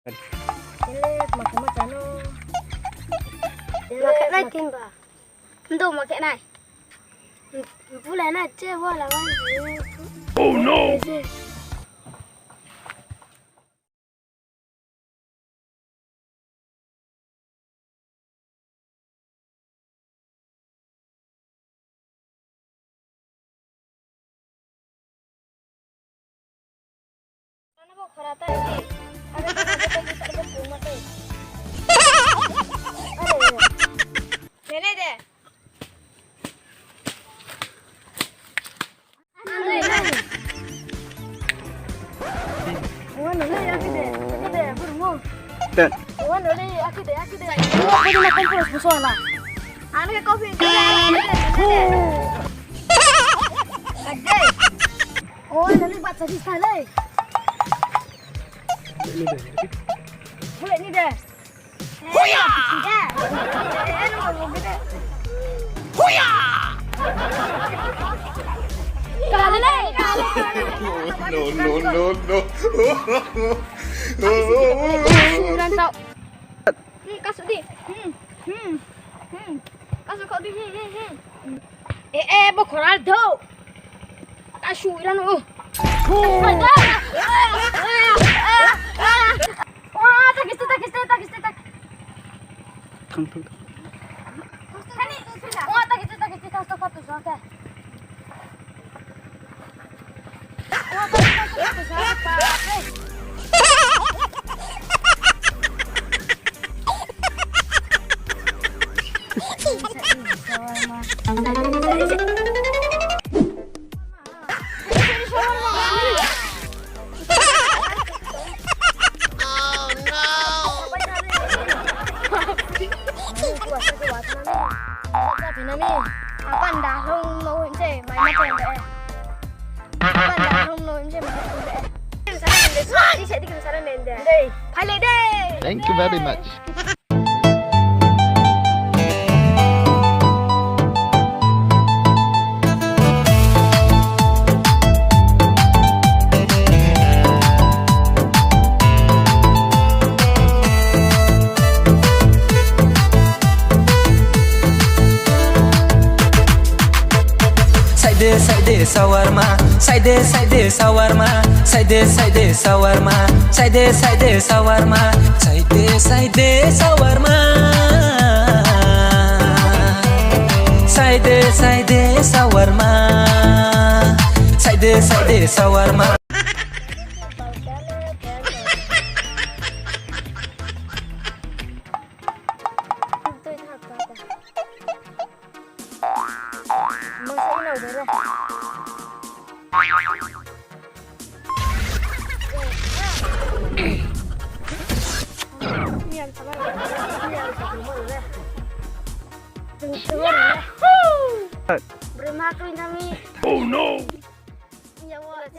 Jelek macam-macam no. Makai này tin bà. Đâu mà cái này. Vụ này là chơi vô là cái gì? Oh no. Ano ba karata ini? Ada rumah tuh. Ada. Deh. Wan dulu ya kita. Kita berumur. Dan Wan dulu ya kita. Aku cuma kompres musuhnya. Ano ke kopi? Ada. Oh, nanti buat tadi sekali. Boleh ni deh. Hoya! Hoya! no. Rantau. Kasut di. Kasut kau di. Bukan Aldo. Kasut ilan Wah, takis. Kani. Wah, takis. Satu. Oke. Wah, takis. Apa dah long no ince mai macam deh. Apa dah long no ince mai macam deh. Saran deh. Ini saya dikira saran deh. Deh. Pale deh. Thank you very much. Side sawarma, side sawarma, side sawarma, side sawarma, side sawarma, side sawarma, side sawarma. Bermakna kami. Oh no. Ya Allah.